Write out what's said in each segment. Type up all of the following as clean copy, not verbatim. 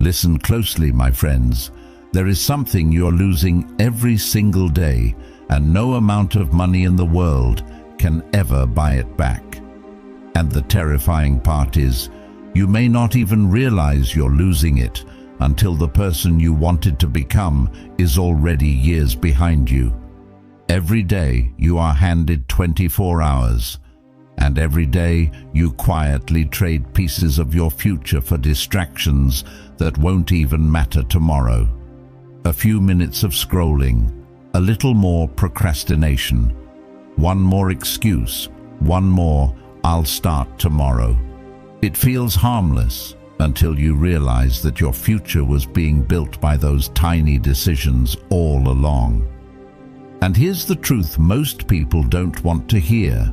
Listen closely, my friends. There is something you're losing every single day, and no amount of money in the world can ever buy it back. And the terrifying part is, you may not even realize you're losing it until the person you wanted to become is already years behind you. Every day you are handed 24 hours, and every day you quietly trade pieces of your future for distractions that won't even matter tomorrow. A few minutes of scrolling, a little more procrastination, one more excuse, one more "I'll start tomorrow." It feels harmless until you realize that your future was being built by those tiny decisions all along. And here's the truth most people don't want to hear.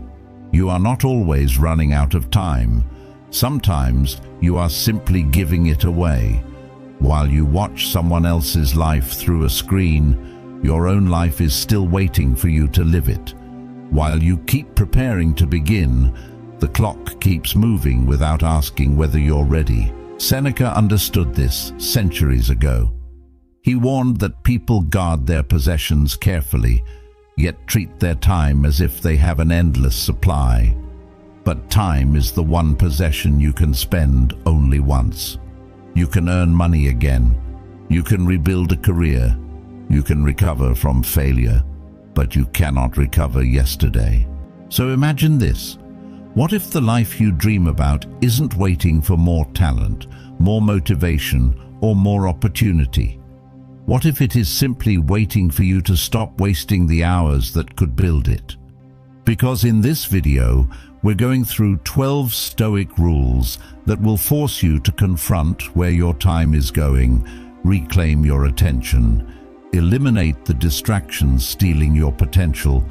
You are not always running out of time. Sometimes you are simply giving it away. While you watch someone else's life through a screen, your own life is still waiting for you to live it. While you keep preparing to begin, the clock keeps moving without asking whether you're ready. Seneca understood this centuries ago. He warned that people guard their possessions carefully, yet treat their time as if they have an endless supply. But time is the one possession you can spend only once. You can earn money again. You can rebuild a career. You can recover from failure, but you cannot recover yesterday. So imagine this. What if the life you dream about isn't waiting for more talent, more motivation, or more opportunity? What if it is simply waiting for you to stop wasting the hours that could build it? Because in this video, we're going through 12 Stoic rules that will force you to confront where your time is going, reclaim your attention, eliminate the distractions stealing your potential,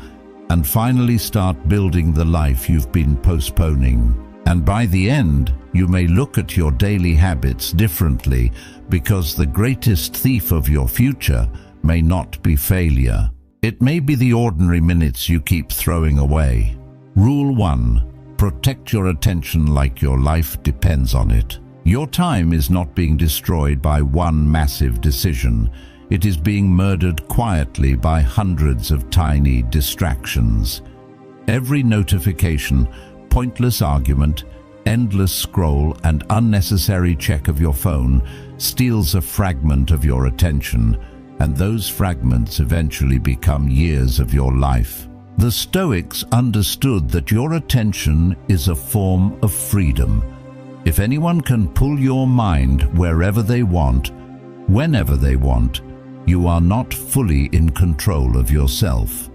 and finally start building the life you've been postponing. And by the end, you may look at your daily habits differently, because the greatest thief of your future may not be failure. It may be the ordinary minutes you keep throwing away. Rule 1. Protect your attention like your life depends on it. Your time is not being destroyed by one massive decision. It is being murdered quietly by hundreds of tiny distractions. Every notification, pointless argument, endless scroll, and unnecessary check of your phone steals a fragment of your attention, and those fragments eventually become years of your life. The Stoics understood that your attention is a form of freedom. If anyone can pull your mind wherever they want, whenever they want, you are not fully in control of yourself.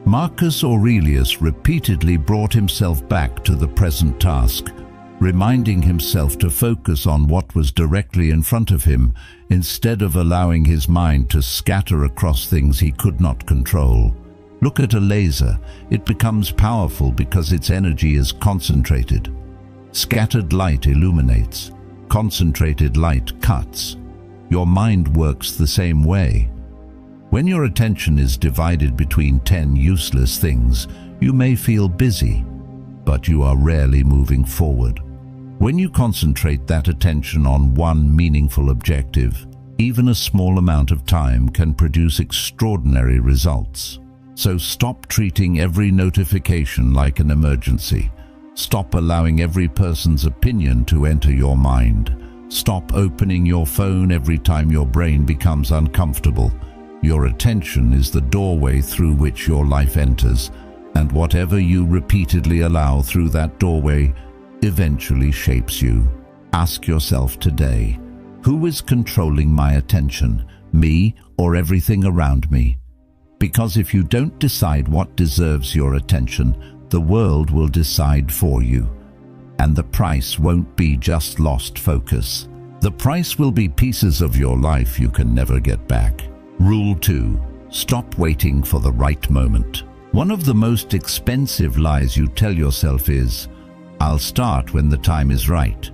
Marcus Aurelius repeatedly brought himself back to the present task, reminding himself to focus on what was directly in front of him, instead of allowing his mind to scatter across things he could not control. Look at a laser. It becomes powerful because its energy is concentrated. Scattered light illuminates. Concentrated light cuts. Your mind works the same way. When your attention is divided between 10 useless things, you may feel busy, but you are rarely moving forward. When you concentrate that attention on one meaningful objective, even a small amount of time can produce extraordinary results. So stop treating every notification like an emergency. Stop allowing every person's opinion to enter your mind. Stop opening your phone every time your brain becomes uncomfortable. Your attention is the doorway through which your life enters, and whatever you repeatedly allow through that doorway eventually shapes you. Ask yourself today, who is controlling my attention, me or everything around me? Because if you don't decide what deserves your attention, the world will decide for you. And the price won't be just lost focus. The price will be pieces of your life you can never get back. Rule 2. Stop waiting for the right moment. One of the most expensive lies you tell yourself is, "I'll start when the time is right."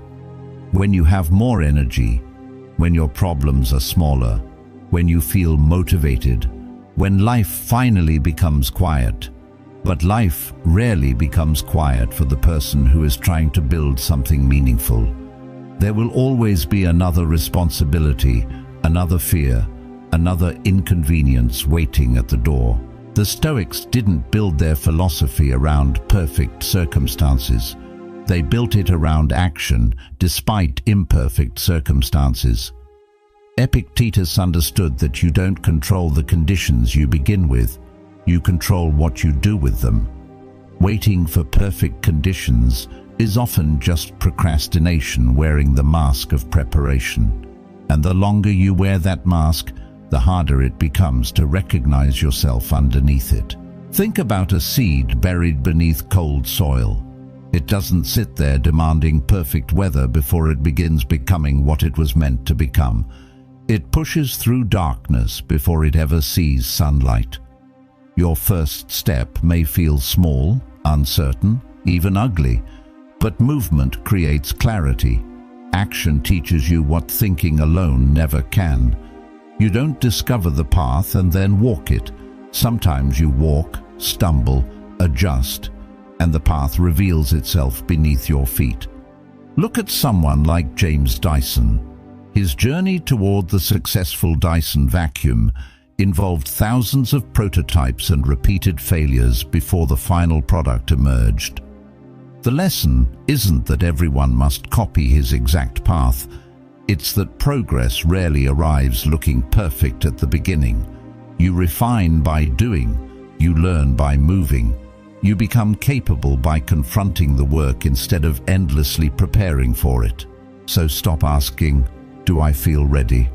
When you have more energy, when your problems are smaller, when you feel motivated, when life finally becomes quiet. But life rarely becomes quiet for the person who is trying to build something meaningful. There will always be another responsibility, another fear, another inconvenience waiting at the door. The Stoics didn't build their philosophy around perfect circumstances. They built it around action, despite imperfect circumstances. Epictetus understood that you don't control the conditions you begin with, you control what you do with them. Waiting for perfect conditions is often just procrastination wearing the mask of preparation. And the longer you wear that mask, the harder it becomes to recognize yourself underneath it. Think about a seed buried beneath cold soil. It doesn't sit there demanding perfect weather before it begins becoming what it was meant to become. It pushes through darkness before it ever sees sunlight. Your first step may feel small, uncertain, even ugly, but movement creates clarity. Action teaches you what thinking alone never can. You don't discover the path and then walk it. Sometimes you walk, stumble, adjust, and the path reveals itself beneath your feet. Look at someone like James Dyson. His journey toward the successful Dyson vacuum involved thousands of prototypes and repeated failures before the final product emerged. The lesson isn't that everyone must copy his exact path. It's that progress rarely arrives looking perfect at the beginning. You refine by doing, you learn by moving, you become capable by confronting the work instead of endlessly preparing for it. So stop asking, "Do I feel ready?"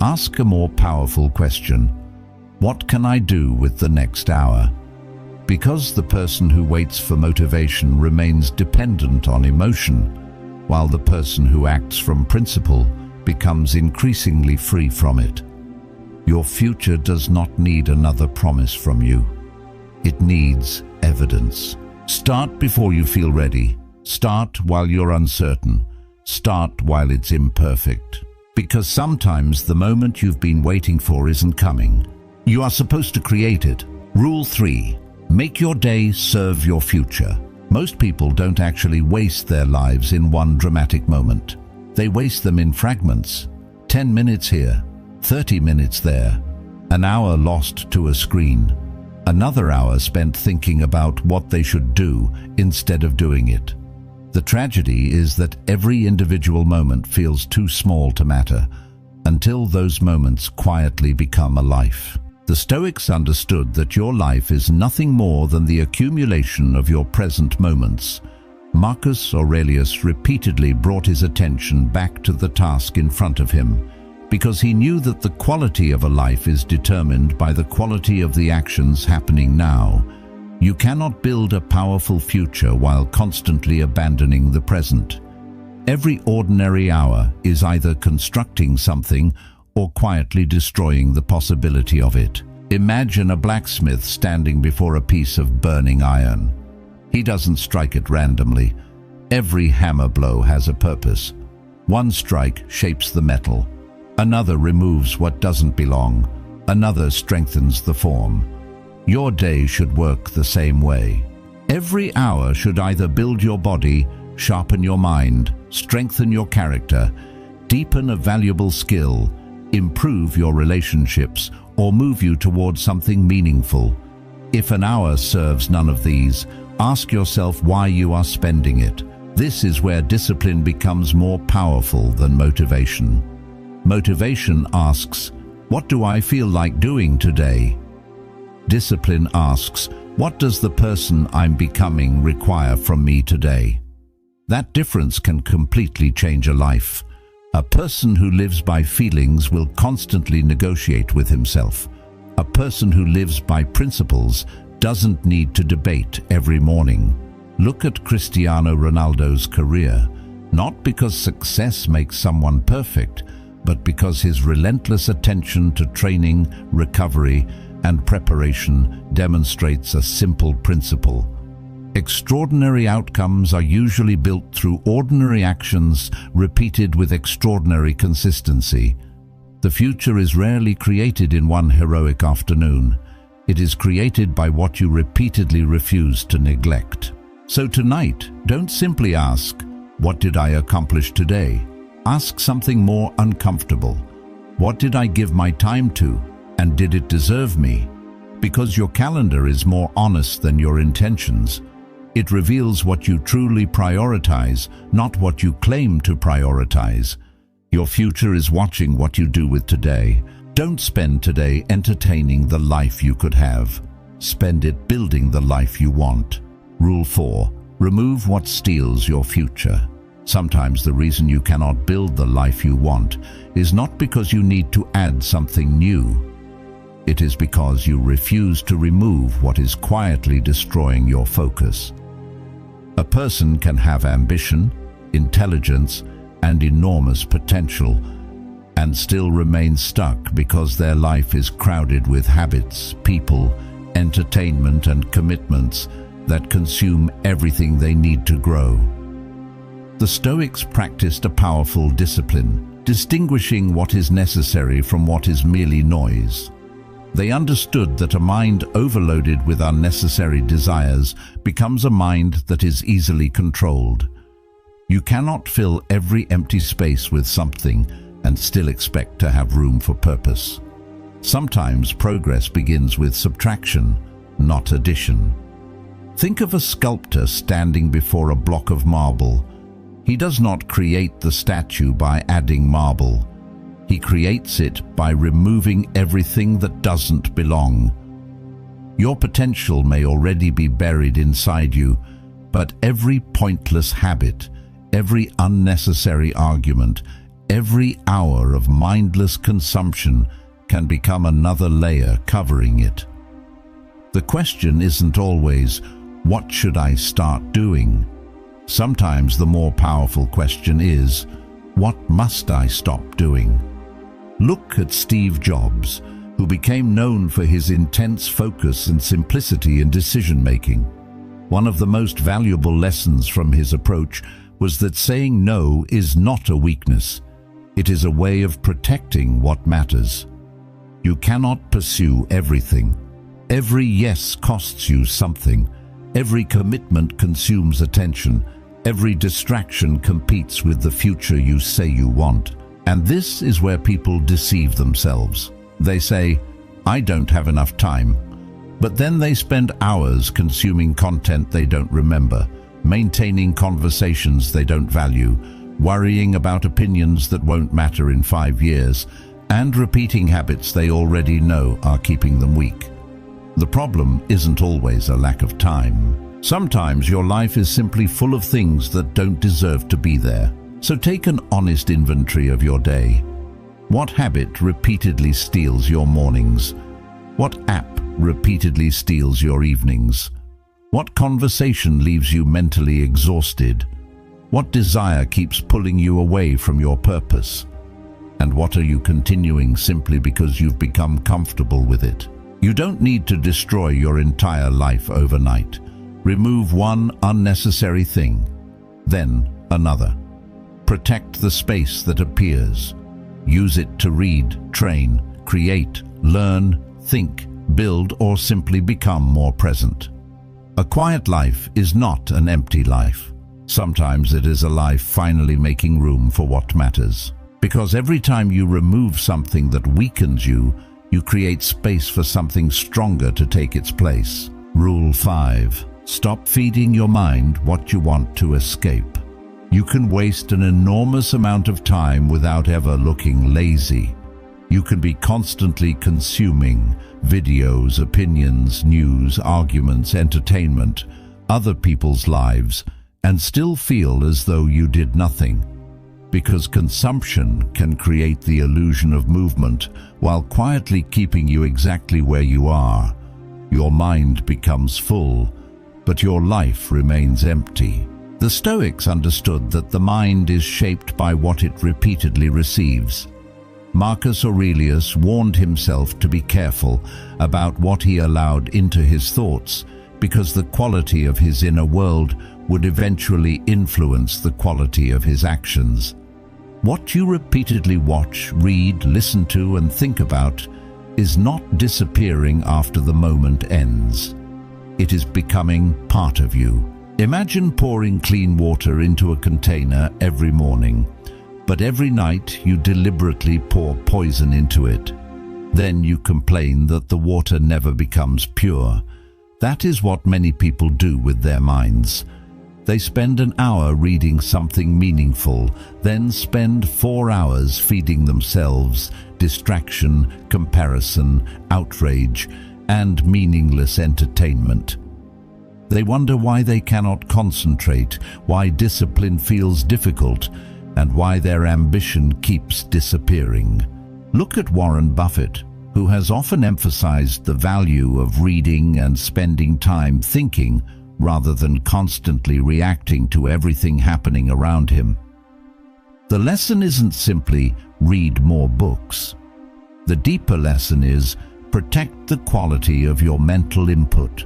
Ask a more powerful question. What can I do with the next hour? Because the person who waits for motivation remains dependent on emotion, while the person who acts from principle becomes increasingly free from it. Your future does not need another promise from you. It needs evidence. Start before you feel ready. Start while you're uncertain. Start while it's imperfect. Because sometimes the moment you've been waiting for isn't coming. You are supposed to create it. Rule 3. Make your day serve your future. Most people don't actually waste their lives in one dramatic moment. They waste them in fragments. 10 minutes here, 30 minutes there, an hour lost to a screen, another hour spent thinking about what they should do instead of doing it. The tragedy is that every individual moment feels too small to matter until those moments quietly become a life. The Stoics understood that your life is nothing more than the accumulation of your present moments. Marcus Aurelius repeatedly brought his attention back to the task in front of him, because he knew that the quality of a life is determined by the quality of the actions happening now. You cannot build a powerful future while constantly abandoning the present. Every ordinary hour is either constructing something or quietly destroying the possibility of it. Imagine a blacksmith standing before a piece of burning iron. He doesn't strike it randomly. Every hammer blow has a purpose. One strike shapes the metal. Another removes what doesn't belong. Another strengthens the form. Your day should work the same way. Every hour should either build your body, sharpen your mind, strengthen your character, deepen a valuable skill, improve your relationships, or move you towards something meaningful. If an hour serves none of these, ask yourself why you are spending it. This is where discipline becomes more powerful than motivation. Motivation asks, "What do I feel like doing today?" Discipline asks, "What does the person I'm becoming require from me today?" That difference can completely change a life. A person who lives by feelings will constantly negotiate with himself. A person who lives by principles doesn't need to debate every morning. Look at Cristiano Ronaldo's career, not because success makes someone perfect, but because his relentless attention to training, recovery, and preparation demonstrates a simple principle. Extraordinary outcomes are usually built through ordinary actions repeated with extraordinary consistency. The future is rarely created in one heroic afternoon. It is created by what you repeatedly refuse to neglect. So tonight, don't simply ask, What did I accomplish today? Ask something more uncomfortable. What did I give my time to, and did it deserve me? Because your calendar is more honest than your intentions. It reveals what you truly prioritize, not what you claim to prioritize. Your future is watching what you do with today. Don't spend today entertaining the life you could have. Spend it building the life you want. Rule 4. Remove what steals your future. Sometimes the reason you cannot build the life you want is not because you need to add something new. It is because you refuse to remove what is quietly destroying your focus. A person can have ambition, intelligence, and enormous potential, and still remain stuck because their life is crowded with habits, people, entertainment, and commitments that consume everything they need to grow. The Stoics practiced a powerful discipline, distinguishing what is necessary from what is merely noise. They understood that a mind overloaded with unnecessary desires becomes a mind that is easily controlled. You cannot fill every empty space with something and still expect to have room for purpose. Sometimes progress begins with subtraction, not addition. Think of a sculptor standing before a block of marble. He does not create the statue by adding marble. He creates it by removing everything that doesn't belong. Your potential may already be buried inside you, but every pointless habit, every unnecessary argument, every hour of mindless consumption can become another layer covering it. The question isn't always, what should I start doing? Sometimes the more powerful question is, what must I stop doing? Look at Steve Jobs, who became known for his intense focus and simplicity in decision-making. One of the most valuable lessons from his approach was that saying no is not a weakness. It is a way of protecting what matters. You cannot pursue everything. Every yes costs you something. Every commitment consumes attention. Every distraction competes with the future you say you want. And this is where people deceive themselves. They say, I don't have enough time. But then they spend hours consuming content they don't remember, maintaining conversations they don't value, worrying about opinions that won't matter in 5 years, and repeating habits they already know are keeping them weak. The problem isn't always a lack of time. Sometimes your life is simply full of things that don't deserve to be there. So take an honest inventory of your day. What habit repeatedly steals your mornings? What app repeatedly steals your evenings? What conversation leaves you mentally exhausted? What desire keeps pulling you away from your purpose? And what are you continuing simply because you've become comfortable with it? You don't need to destroy your entire life overnight. Remove one unnecessary thing, then another. Protect the space that appears. Use it to read, train, create, learn, think, build, or simply become more present. A quiet life is not an empty life. Sometimes it is a life finally making room for what matters. Because every time you remove something that weakens you, you create space for something stronger to take its place. Rule 5. Stop feeding your mind what you want to escape. You can waste an enormous amount of time without ever looking lazy. You can be constantly consuming videos, opinions, news, arguments, entertainment, other people's lives, and still feel as though you did nothing. Because consumption can create the illusion of movement while quietly keeping you exactly where you are. Your mind becomes full, but your life remains empty. The Stoics understood that the mind is shaped by what it repeatedly receives. Marcus Aurelius warned himself to be careful about what he allowed into his thoughts, because the quality of his inner world would eventually influence the quality of his actions. What you repeatedly watch, read, listen to, and think about is not disappearing after the moment ends. It is becoming part of you. Imagine pouring clean water into a container every morning, but every night you deliberately pour poison into it. Then you complain that the water never becomes pure. That is what many people do with their minds. They spend an hour reading something meaningful, then spend 4 hours feeding themselves distraction, comparison, outrage, and meaningless entertainment. They wonder why they cannot concentrate, why discipline feels difficult, and why their ambition keeps disappearing. Look at Warren Buffett, who has often emphasized the value of reading and spending time thinking rather than constantly reacting to everything happening around him. The lesson isn't simply read more books. The deeper lesson is protect the quality of your mental input.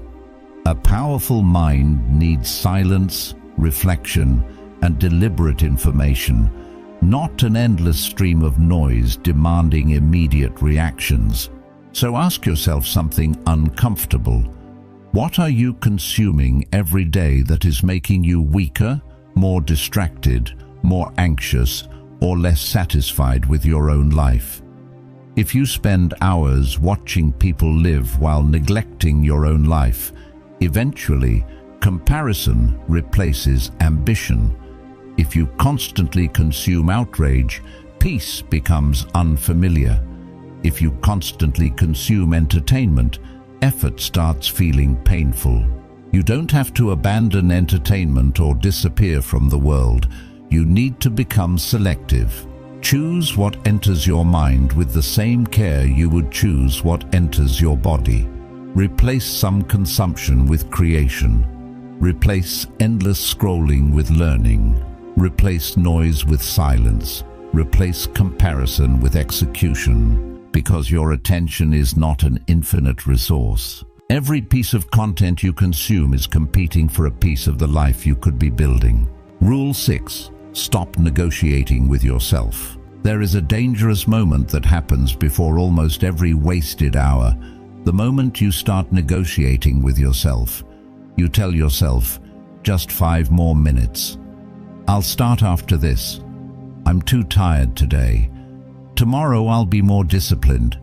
A powerful mind needs silence, reflection, and deliberate information, not an endless stream of noise demanding immediate reactions. So ask yourself something uncomfortable. What are you consuming every day that is making you weaker, more distracted, more anxious, or less satisfied with your own life? If you spend hours watching people live while neglecting your own life, eventually comparison replaces ambition. If you constantly consume outrage, peace becomes unfamiliar. If you constantly consume entertainment, effort starts feeling painful. You don't have to abandon entertainment or disappear from the world. You need to become selective. Choose what enters your mind with the same care you would choose what enters your body. Replace some consumption with creation. Replace endless scrolling with learning. Replace noise with silence. Replace comparison with execution. Because your attention is not an infinite resource. Every piece of content you consume is competing for a piece of the life you could be building. Rule 6. Stop negotiating with yourself. There is a dangerous moment that happens before almost every wasted hour. The moment you start negotiating with yourself. You tell yourself, just 5 more minutes. I'll start after this. I'm too tired today. Tomorrow I'll be more disciplined.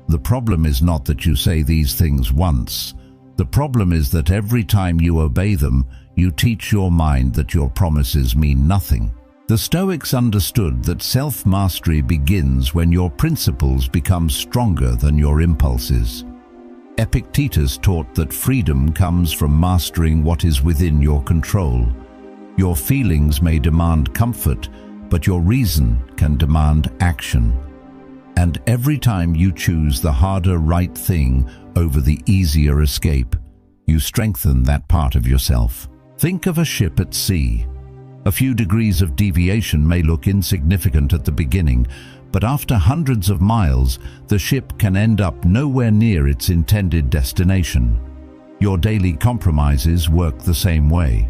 The problem is not that you say these things once. The problem is that every time you obey them, you teach your mind that your promises mean nothing. The Stoics understood that self-mastery begins when your principles become stronger than your impulses. Epictetus taught that freedom comes from mastering what is within your control. Your feelings may demand comfort, but your reason can demand action. And every time you choose the harder right thing over the easier escape, you strengthen that part of yourself. Think of a ship at sea. A few degrees of deviation may look insignificant at the beginning, but after hundreds of miles, the ship can end up nowhere near its intended destination. Your daily compromises work the same way.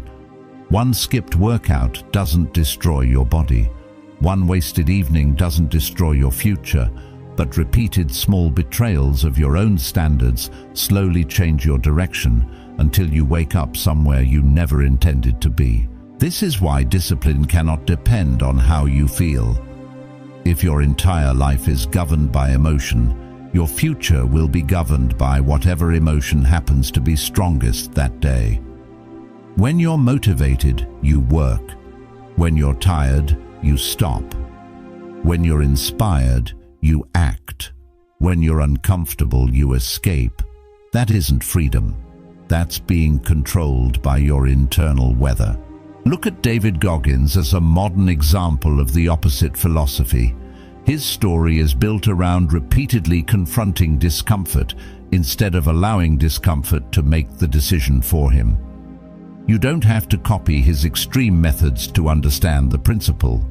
One skipped workout doesn't destroy your body. One wasted evening doesn't destroy your future, but repeated small betrayals of your own standards slowly change your direction until you wake up somewhere you never intended to be. This is why discipline cannot depend on how you feel. If your entire life is governed by emotion, your future will be governed by whatever emotion happens to be strongest that day. When you're motivated, you work. When you're tired, you stop. When you're inspired, you act. When you're uncomfortable, you escape. That isn't freedom. That's being controlled by your internal weather. Look at David Goggins as a modern example of the opposite philosophy. His story is built around repeatedly confronting discomfort instead of allowing discomfort to make the decision for him. You don't have to copy his extreme methods to understand the principle.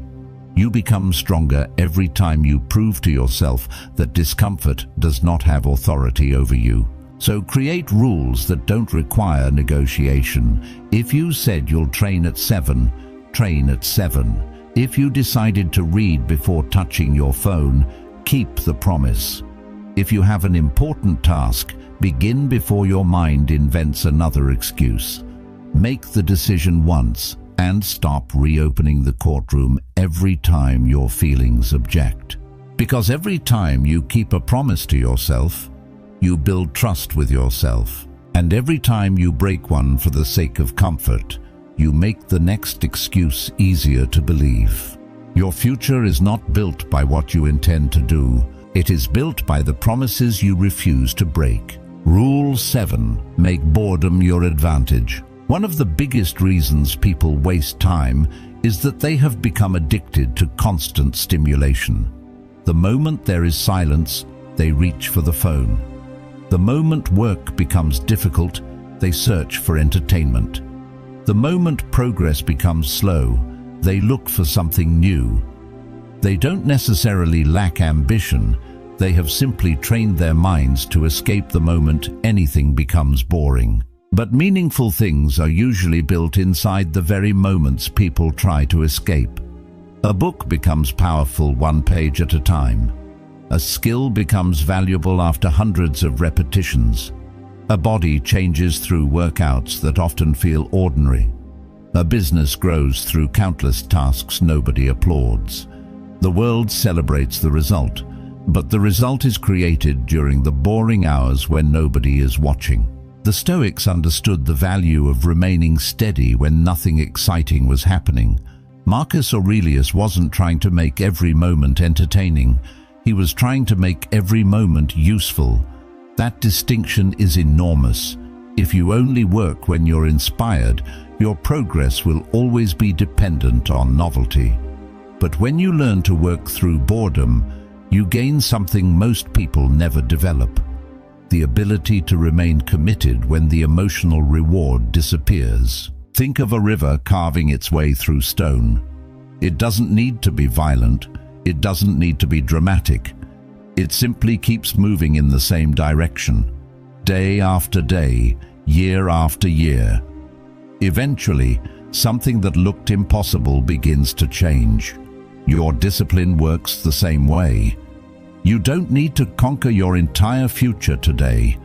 You become stronger every time you prove to yourself that discomfort does not have authority over you. So create rules that don't require negotiation. If you said you'll train at 7, train at 7. If you decided to read before touching your phone, keep the promise. If you have an important task, begin before your mind invents another excuse. Make the decision once and stop reopening the courtroom every time your feelings object. Because every time you keep a promise to yourself, you build trust with yourself. And every time you break one for the sake of comfort, you make the next excuse easier to believe. Your future is not built by what you intend to do. It is built by the promises you refuse to break. Rule 7. Make boredom your advantage. One of the biggest reasons people waste time is that they have become addicted to constant stimulation. The moment there is silence, they reach for the phone. The moment work becomes difficult, they search for entertainment. The moment progress becomes slow, they look for something new. They don't necessarily lack ambition, they have simply trained their minds to escape the moment anything becomes boring. But meaningful things are usually built inside the very moments people try to escape. A book becomes powerful one page at a time. A skill becomes valuable after hundreds of repetitions. A body changes through workouts that often feel ordinary. A business grows through countless tasks nobody applauds. The world celebrates the result, but the result is created during the boring hours when nobody is watching. The Stoics understood the value of remaining steady when nothing exciting was happening. Marcus Aurelius wasn't trying to make every moment entertaining. He was trying to make every moment useful. That distinction is enormous. If you only work when you're inspired, your progress will always be dependent on novelty. But when you learn to work through boredom, you gain something most people never develop: the ability to remain committed when the emotional reward disappears. Think of a river carving its way through stone. It doesn't need to be violent. It doesn't need to be dramatic. It simply keeps moving in the same direction, day after day, year after year. Eventually, something that looked impossible begins to change. Your discipline works the same way. You don't need to conquer your entire future today.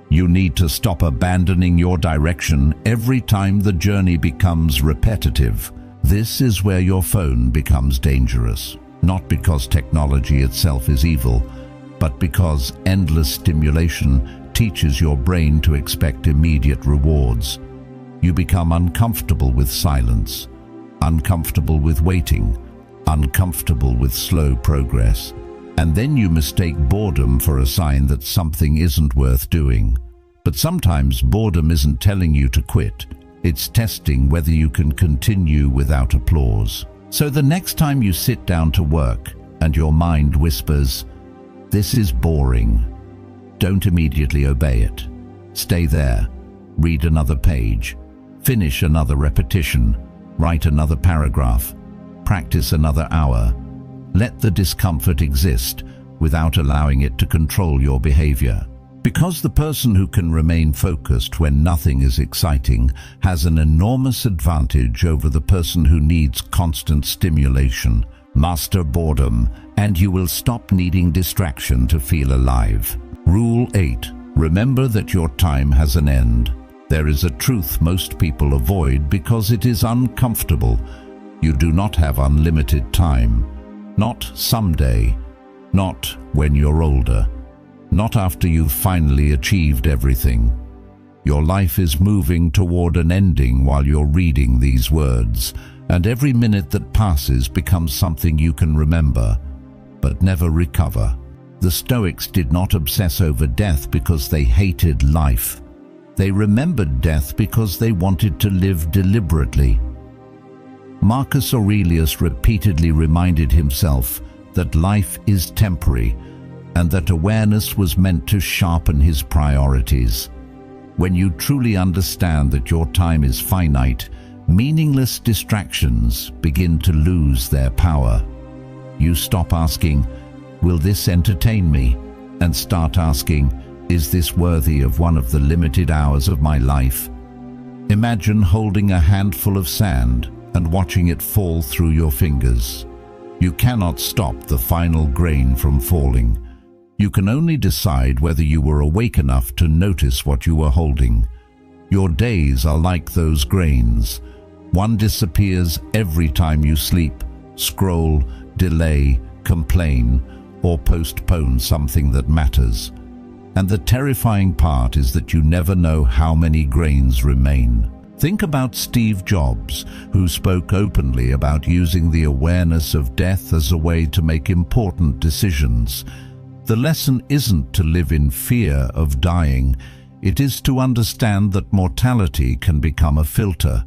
You need to stop abandoning your direction every time the journey becomes repetitive. This is where your phone becomes dangerous, not because technology itself is evil, but because endless stimulation teaches your brain to expect immediate rewards. You become uncomfortable with silence, uncomfortable with waiting, uncomfortable with slow progress. And then you mistake boredom for a sign that something isn't worth doing. But sometimes boredom isn't telling you to quit. It's testing whether you can continue without applause. So the next time you sit down to work and your mind whispers, "This is boring," don't immediately obey it. Stay there. Read another page. Finish another repetition. Write another paragraph. Practice another hour. Let the discomfort exist without allowing it to control your behavior. Because the person who can remain focused when nothing is exciting has an enormous advantage over the person who needs constant stimulation. Master boredom, and you will stop needing distraction to feel alive. Rule 8. Remember that your time has an end. There is a truth most people avoid because it is uncomfortable. You do not have unlimited time. Not someday, not when you're older, not after you've finally achieved everything. Your life is moving toward an ending while you're reading these words, and every minute that passes becomes something you can remember, but never recover. The Stoics did not obsess over death because they hated life. They remembered death because they wanted to live deliberately. Marcus Aurelius repeatedly reminded himself that life is temporary and that awareness was meant to sharpen his priorities. When you truly understand that your time is finite, meaningless distractions begin to lose their power. You stop asking, "Will this entertain me?" and start asking, "Is this worthy of one of the limited hours of my life?" Imagine holding a handful of sand and watching it fall through your fingers. You cannot stop the final grain from falling. You can only decide whether you were awake enough to notice what you were holding. Your days are like those grains. One disappears every time you sleep, scroll, delay, complain, or postpone something that matters. And the terrifying part is that you never know how many grains remain. Think about Steve Jobs, who spoke openly about using the awareness of death as a way to make important decisions. The lesson isn't to live in fear of dying. It is to understand that mortality can become a filter.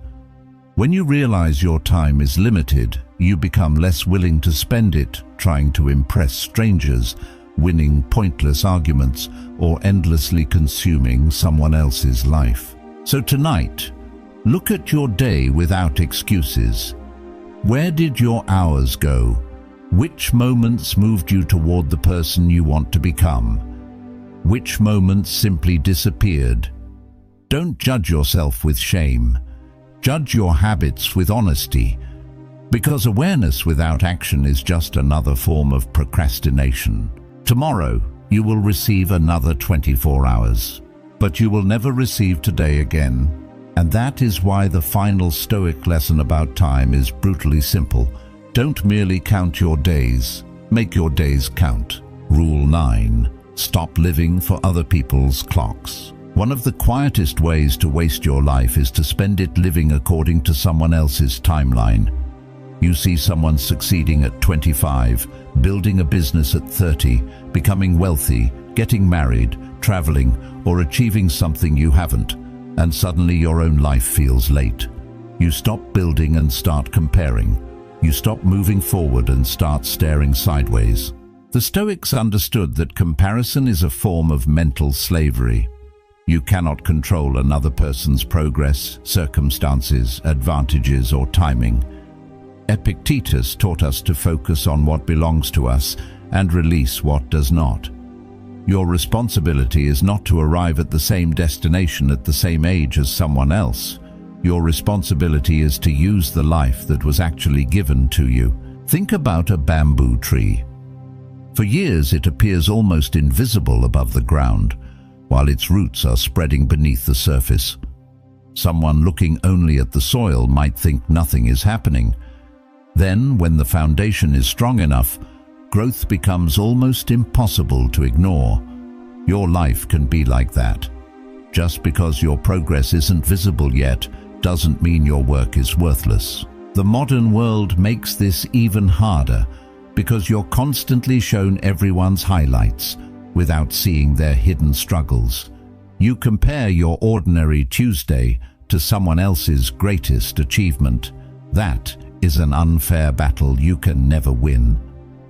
When you realize your time is limited, you become less willing to spend it trying to impress strangers, winning pointless arguments, or endlessly consuming someone else's life. So tonight, look at your day without excuses. Where did your hours go? Which moments moved you toward the person you want to become? Which moments simply disappeared? Don't judge yourself with shame. Judge your habits with honesty, because awareness without action is just another form of procrastination. Tomorrow, you will receive another 24 hours, but you will never receive today again. And that is why the final Stoic lesson about time is brutally simple. Don't merely count your days, make your days count. Rule 9. Stop living for other people's clocks. One of the quietest ways to waste your life is to spend it living according to someone else's timeline. You see someone succeeding at 25, building a business at 30, becoming wealthy, getting married, traveling, or achieving something you haven't, and suddenly your own life feels late. You stop building and start comparing. You stop moving forward and start staring sideways. The Stoics understood that comparison is a form of mental slavery. You cannot control another person's progress, circumstances, advantages, or timing. Epictetus taught us to focus on what belongs to us and release what does not. Your responsibility is not to arrive at the same destination at the same age as someone else. Your responsibility is to use the life that was actually given to you. Think about a bamboo tree. For years it appears almost invisible above the ground, while its roots are spreading beneath the surface. Someone looking only at the soil might think nothing is happening. Then, when the foundation is strong enough, growth becomes almost impossible to ignore. Your life can be like that. Just because your progress isn't visible yet doesn't mean your work is worthless. The modern world makes this even harder because you're constantly shown everyone's highlights without seeing their hidden struggles. You compare your ordinary Tuesday to someone else's greatest achievement. That is an unfair battle you can never win.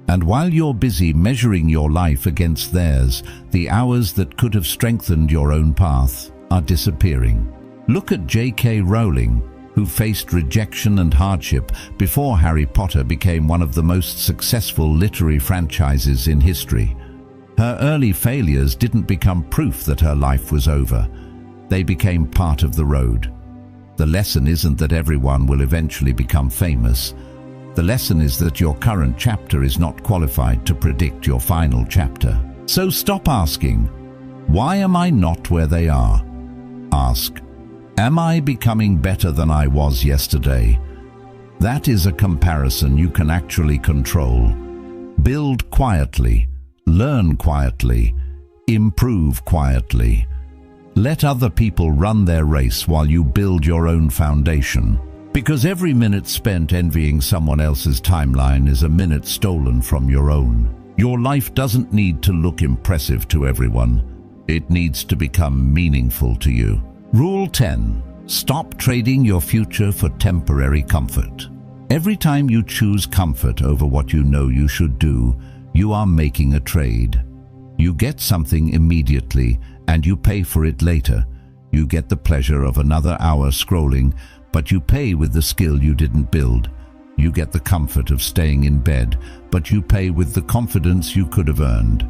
And while you're busy measuring your life against theirs, the hours that could have strengthened your own path are disappearing. Look at J.K. Rowling, who faced rejection and hardship before Harry Potter became one of the most successful literary franchises in history. Her early failures didn't become proof that her life was over. They became part of the road. The lesson isn't that everyone will eventually become famous. The lesson is that your current chapter is not qualified to predict your final chapter. So stop asking, why am I not where they are? Ask, am I becoming better than I was yesterday? That is a comparison you can actually control. Build quietly, learn quietly, improve quietly. Let other people run their race while you build your own foundation. Because every minute spent envying someone else's timeline is a minute stolen from your own. Your life doesn't need to look impressive to everyone. It needs to become meaningful to you. Rule 10. Stop trading your future for temporary comfort. Every time you choose comfort over what you know you should do, you are making a trade. You get something immediately and you pay for it later. You get the pleasure of another hour scrolling, but you pay with the skill you didn't build. You get the comfort of staying in bed, but you pay with the confidence you could have earned.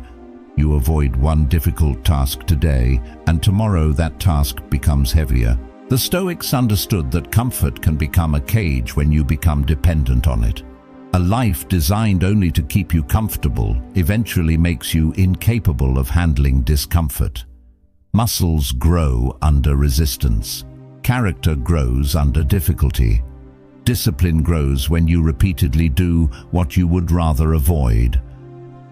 You avoid one difficult task today, and tomorrow that task becomes heavier. The Stoics understood that comfort can become a cage when you become dependent on it. A life designed only to keep you comfortable eventually makes you incapable of handling discomfort. Muscles grow under resistance. Character grows under difficulty. Discipline grows when you repeatedly do what you would rather avoid.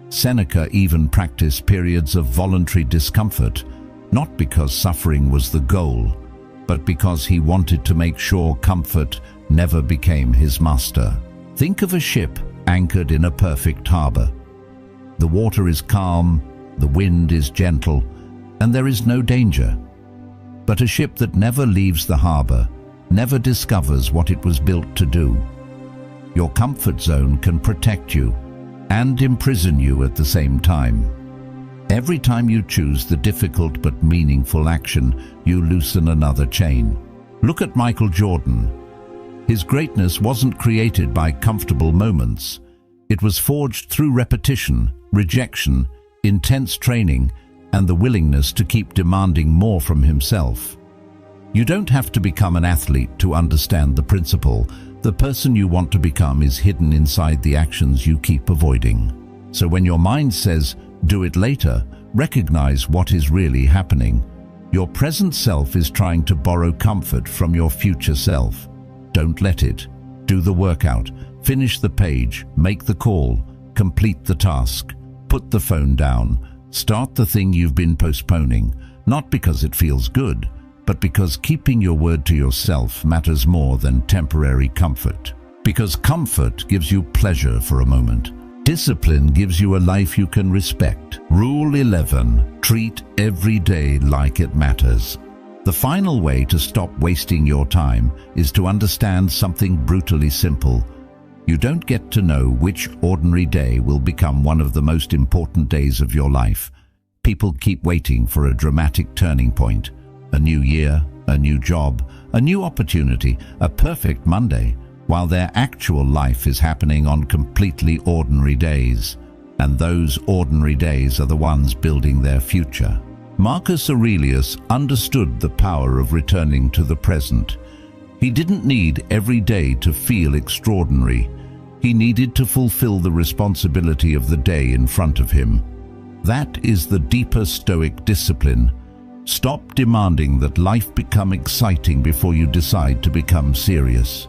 Seneca even practiced periods of voluntary discomfort, not because suffering was the goal, but because he wanted to make sure comfort never became his master. Think of a ship anchored in a perfect harbor. The water is calm, the wind is gentle, and there is no danger. But a ship that never leaves the harbor never discovers what it was built to do. Your comfort zone can protect you and imprison you at the same time. Every time you choose the difficult but meaningful action, you loosen another chain. Look at Michael Jordan. His greatness wasn't created by comfortable moments. It was forged through repetition, rejection, intense training, and the willingness to keep demanding more from himself. You don't have to become an athlete to understand the principle. The person you want to become is hidden inside the actions you keep avoiding. So when your mind says, "Do it later," recognize what is really happening. Your present self is trying to borrow comfort from your future self. Don't let it. Do the workout, finish the page, make the call, complete the task, put the phone down, start the thing you've been postponing, not because it feels good, but because keeping your word to yourself matters more than temporary comfort. Because comfort gives you pleasure for a moment. Discipline gives you a life you can respect. Rule 11. Treat every day like it matters. The final way to stop wasting your time is to understand something brutally simple. You don't get to know which ordinary day will become one of the most important days of your life. People keep waiting for a dramatic turning point. A new year, a new job, a new opportunity, a perfect Monday, while their actual life is happening on completely ordinary days. And those ordinary days are the ones building their future. Marcus Aurelius understood the power of returning to the present. He didn't need every day to feel extraordinary. He needed to fulfill the responsibility of the day in front of him. That is the deeper Stoic discipline. Stop demanding that life become exciting before you decide to become serious.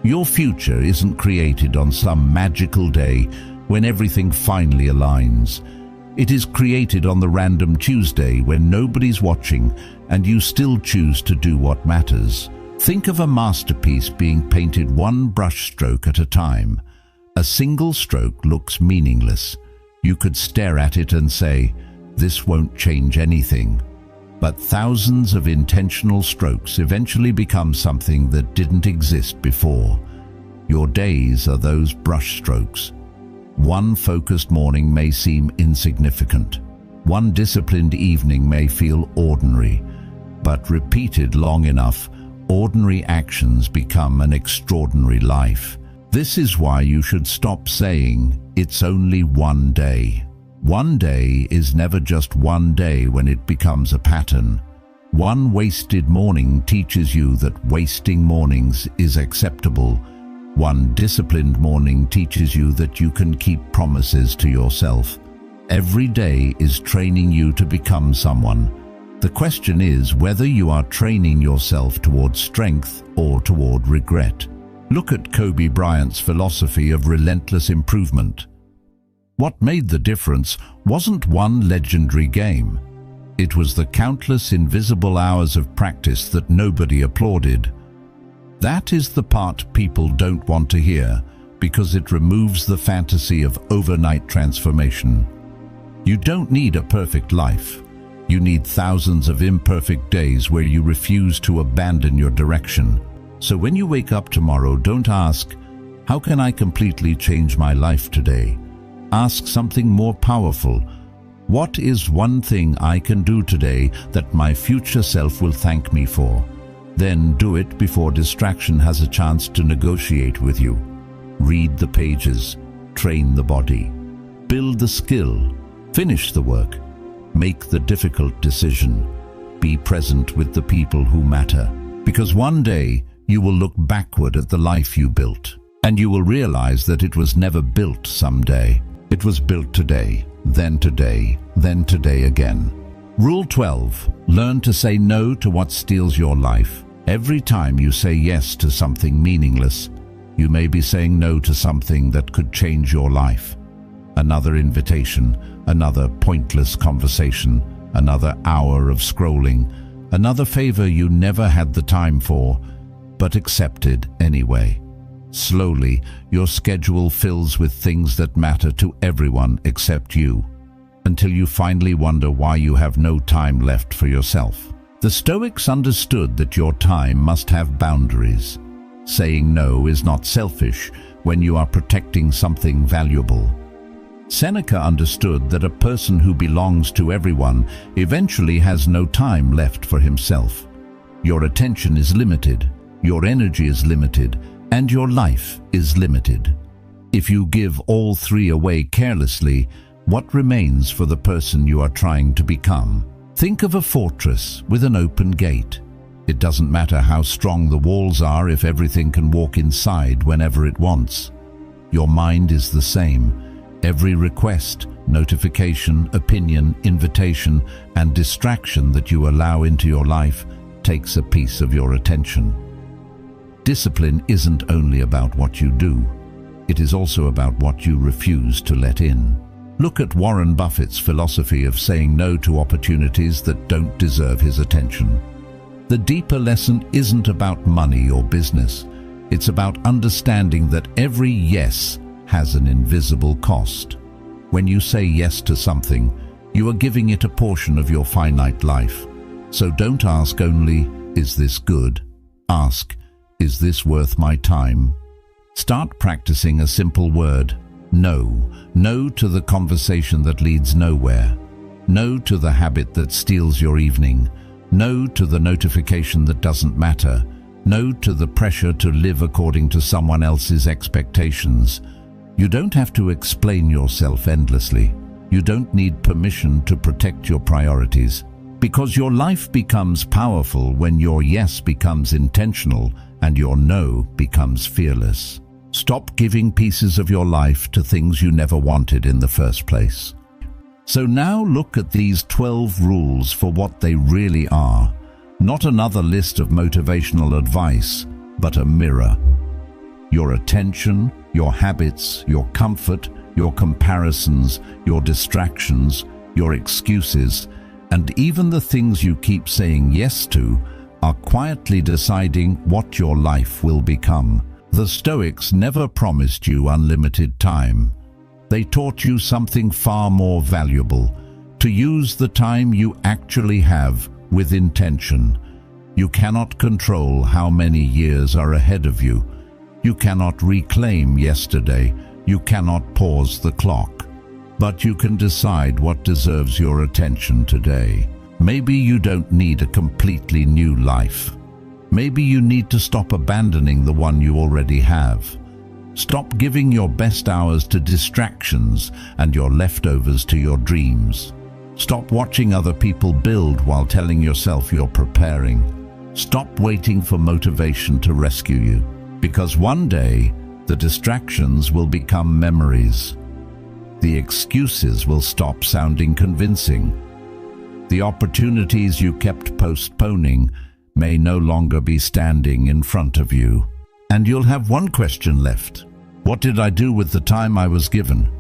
Your future isn't created on some magical day when everything finally aligns. It is created on the random Tuesday when nobody's watching and you still choose to do what matters. Think of a masterpiece being painted one brushstroke at a time. A single stroke looks meaningless. You could stare at it and say, "This won't change anything." But thousands of intentional strokes eventually become something that didn't exist before. Your days are those brushstrokes. One focused morning may seem insignificant. One disciplined evening may feel ordinary. But repeated long enough, ordinary actions become an extraordinary life. This is why you should stop saying, "It's only one day." One day is never just one day when it becomes a pattern. One wasted morning teaches you that wasting mornings is acceptable. One disciplined morning teaches you that you can keep promises to yourself. Every day is training you to become someone. The question is whether you are training yourself toward strength or toward regret. Look at Kobe Bryant's philosophy of relentless improvement. What made the difference wasn't one legendary game. It was the countless invisible hours of practice that nobody applauded. That is the part people don't want to hear because it removes the fantasy of overnight transformation. You don't need a perfect life. You need thousands of imperfect days where you refuse to abandon your direction. So when you wake up tomorrow, don't ask, "How can I completely change my life today?" Ask something more powerful. What is one thing I can do today that my future self will thank me for? Then do it before distraction has a chance to negotiate with you. Read the pages, train the body, build the skill, finish the work, make the difficult decision, be present with the people who matter. Because one day you will look backward at the life you built, and you will realize that it was never built someday. It was built today, then today, then today again. Rule 12. Learn to say no to what steals your life. Every time you say yes to something meaningless, you may be saying no to something that could change your life. Another invitation, another pointless conversation, another hour of scrolling, another favor you never had the time for, but accepted anyway. Slowly, your schedule fills with things that matter to everyone except you, until you finally wonder why you have no time left for yourself. The Stoics understood that your time must have boundaries. Saying no is not selfish when you are protecting something valuable. Seneca understood that a person who belongs to everyone eventually has no time left for himself. Your attention is limited, your energy is limited, and your life is limited. If you give all three away carelessly, what remains for the person you are trying to become? Think of a fortress with an open gate. It doesn't matter how strong the walls are if everything can walk inside whenever it wants. Your mind is the same. Every request, notification, opinion, invitation, and distraction that you allow into your life takes a piece of your attention. Discipline isn't only about what you do. It is also about what you refuse to let in. Look at Warren Buffett's philosophy of saying no to opportunities that don't deserve his attention. The deeper lesson isn't about money or business. It's about understanding that every yes has an invisible cost. When you say yes to something, you are giving it a portion of your finite life. So don't ask only, is this good? Ask, is this worth my time? Start practicing a simple word. No. No to the conversation that leads nowhere. No to the habit that steals your evening. No to the notification that doesn't matter. No to the pressure to live according to someone else's expectations. You don't have to explain yourself endlessly. You don't need permission to protect your priorities. Because your life becomes powerful when your yes becomes intentional and your no becomes fearless. Stop giving pieces of your life to things you never wanted in the first place. So now look at these 12 rules for what they really are. Not another list of motivational advice, but a mirror. Your attention, your habits, your comfort, your comparisons, your distractions, your excuses, and even the things you keep saying yes to are quietly deciding what your life will become. The Stoics never promised you unlimited time. They taught you something far more valuable: to use the time you actually have with intention. You cannot control how many years are ahead of you. You cannot reclaim yesterday. You cannot pause the clock. But you can decide what deserves your attention today. Maybe you don't need a completely new life. Maybe you need to stop abandoning the one you already have. Stop giving your best hours to distractions and your leftovers to your dreams. Stop watching other people build while telling yourself you're preparing. Stop waiting for motivation to rescue you, because one day the distractions will become memories. The excuses will stop sounding convincing. The opportunities you kept postponing may no longer be standing in front of you. And you'll have one question left. What did I do with the time I was given?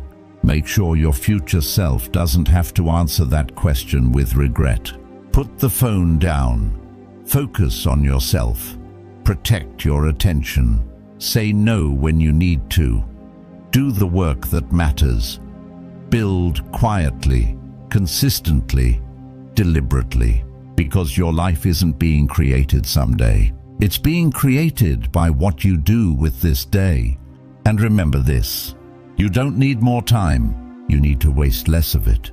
Make sure your future self doesn't have to answer that question with regret. Put the phone down. Focus on yourself. Protect your attention. Say no when you need to. Do the work that matters. Build quietly, consistently, deliberately. Because your life isn't being created someday. It's being created by what you do with this day. And remember this: you don't need more time. You need to waste less of it.